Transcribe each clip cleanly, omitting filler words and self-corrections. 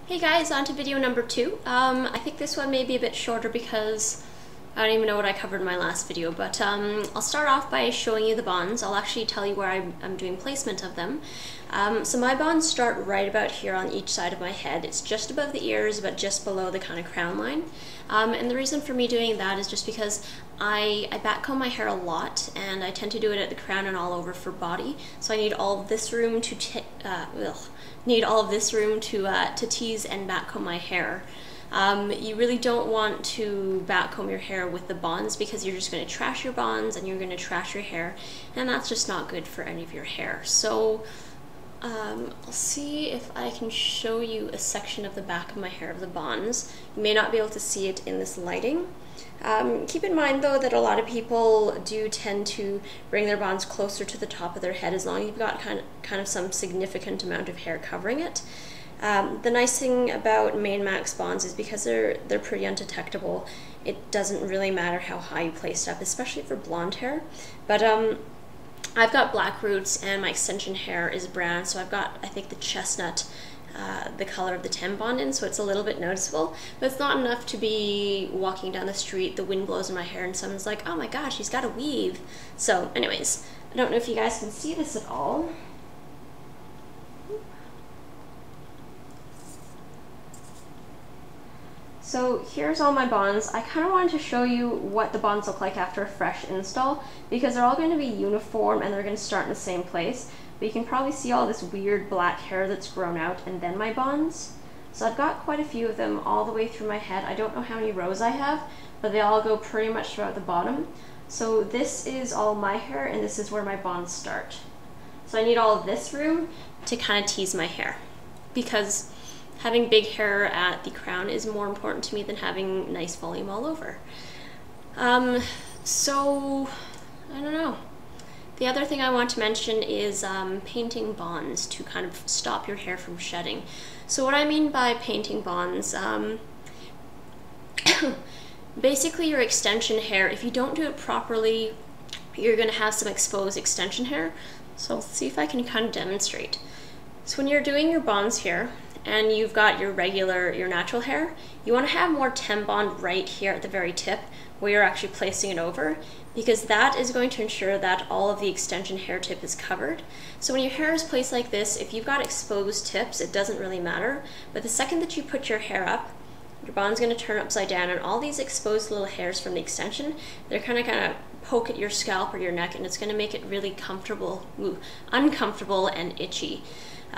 Hey guys, on to video number 2. I think this one may be a bit shorter because I don't even know what I covered in my last video, but I'll start off by showing you the bonds. I'll actually tell you where I'm doing placement of them. So my bonds start right about here on each side of my head. It's just above the ears, but just below the kind of crown line. And the reason for me doing that is just because I backcomb my hair a lot, and I tend to do it at the crown and all over for body. So I need all of this room to tease and backcomb my hair. You really don't want to backcomb your hair with the bonds because you're just going to trash your bonds and you're going to trash your hair, and that's just not good for any of your hair. So I'll see if I can show you a section of the back of my hair of the bonds. You may not be able to see it in this lighting. Keep in mind though that a lot of people do tend to bring their bonds closer to the top of their head as long as you've got kind of some significant amount of hair covering it. The nice thing about Manemaxx bonds is because they're pretty undetectable. It doesn't really matter how high you place it up, especially for blonde hair. But I've got black roots and my extension hair is brown, so I've got, I think, the chestnut, the color of the Tem bond in, so it's a little bit noticeable, but it's not enough to be walking down the street, the wind blows in my hair, and someone's like, oh my gosh, he's got a weave. So anyways, I don't know if you guys can see this at all. So here's all my bonds. I kind of wanted to show you what the bonds look like after a fresh install because they're all going to be uniform and they're going to start in the same place. But you can probably see all this weird black hair that's grown out and then my bonds. So I've got quite a few of them all the way through my head. I don't know how many rows I have, but they all go pretty much throughout the bottom. So this is all my hair and this is where my bonds start. So I need all of this room to kind of tease my hair because having big hair at the crown is more important to me than having nice volume all over. So, I don't know. The other thing I want to mention is painting bonds to kind of stop your hair from shedding. So what I mean by painting bonds, basically your extension hair, if you don't do it properly, you're going to have some exposed extension hair. So let's see if I can kind of demonstrate. So when you're doing your bonds here, and you've got your natural hair, you want to have more Tem bond right here at the very tip where you're actually placing it over, because that is going to ensure that all of the extension hair tip is covered. So when your hair is placed like this, if you've got exposed tips, it doesn't really matter, but the second that you put your hair up, your bond's going to turn upside down, and all these exposed little hairs from the extension, they're kind of poke at your scalp or your neck, and it's going to make it really uncomfortable and itchy.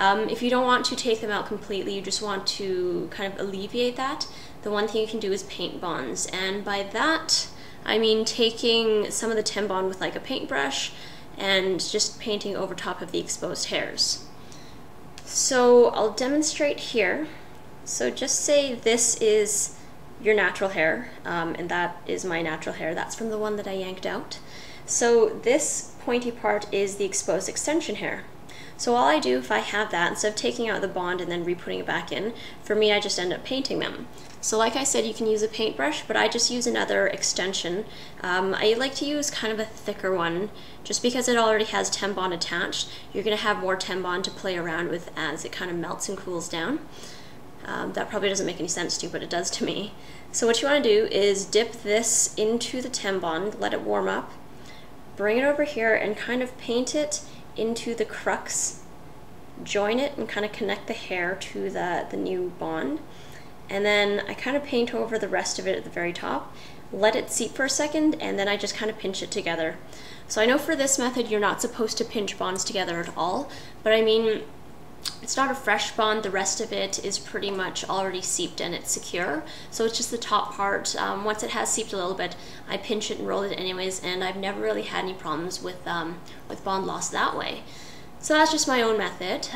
If you don't want to take them out completely, you just want to kind of alleviate that, the one thing you can do is paint bonds. And by that, I mean taking some of the Tem bond with like a paintbrush and just painting over top of the exposed hairs. So I'll demonstrate here. So just say this is your natural hair, and that is my natural hair. That's from the one that I yanked out. So this pointy part is the exposed extension hair. So all I do if I have that, instead of taking out the bond and then re-putting it back in, for me I just end up painting them. So like I said, you can use a paintbrush, but I just use another extension. I like to use kind of a thicker one, just because it already has Tem bond attached. You're going to have more Tem bond to play around with as it kind of melts and cools down. That probably doesn't make any sense to you, but it does to me. So what you want to do is dip this into the Tem bond, let it warm up, bring it over here and kind of paint it into the crux, join it and kind of connect the hair to the new bond, and then I kind of paint over the rest of it at the very top, let it seep for a second, and then I just kind of pinch it together. So I know for this method you're not supposed to pinch bonds together at all, but I mean, it's not a fresh bond, the rest of it is pretty much already seeped and it's secure. So it's just the top part. Once it has seeped a little bit, I pinch it and roll it anyways, and I've never really had any problems with bond loss that way. So that's just my own method.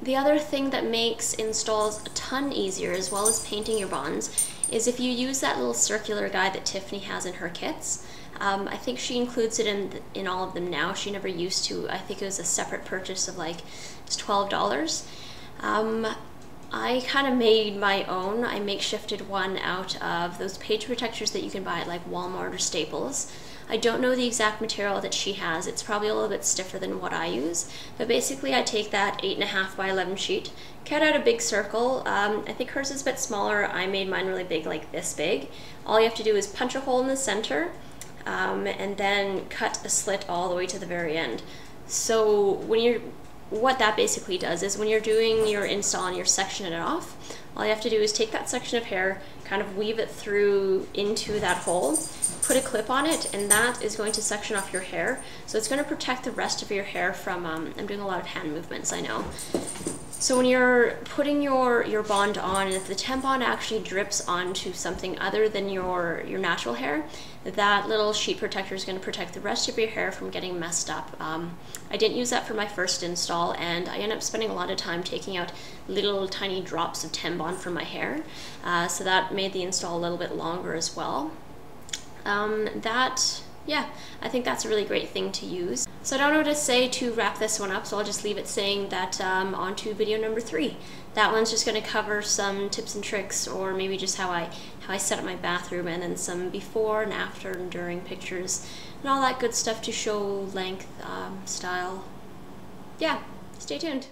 The other thing that makes installs a ton easier, as well as painting your bonds, is if you use that little circular guide that Tiffany has in her kits. I think she includes it in all of them now. She never used to. I think it was a separate purchase of like just $12. I kind of made my own. I makeshifted one out of those page protectors that you can buy at like Walmart or Staples. I don't know the exact material that she has. It's probably a little bit stiffer than what I use. But basically I take that 8.5 by 11 sheet, cut out a big circle. I think hers is a bit smaller. I made mine really big, like this big. All you have to do is punch a hole in the center and then cut a slit all the way to the very end. So what that basically does is when you're doing your install and you're sectioning it off, all you have to do is take that section of hair, kind of weave it through into that hole, put a clip on it, and that is going to section off your hair. So it's going to protect the rest of your hair from, I'm doing a lot of hand movements, I know. So when you're putting your bond on, and if the tampon actually drips onto something other than your natural hair, that little sheet protector is going to protect the rest of your hair from getting messed up. I didn't use that for my first install, and I ended up spending a lot of time taking out little tiny drops of tampon from my hair, so that made the install a little bit longer as well. Yeah, I think that's a really great thing to use. So I don't know what to say to wrap this one up, so I'll just leave it saying that on to video number 3. That one's just going to cover some tips and tricks, or maybe just how I set up my bathroom, and then some before and after and during pictures, and all that good stuff to show length, style. Yeah, stay tuned.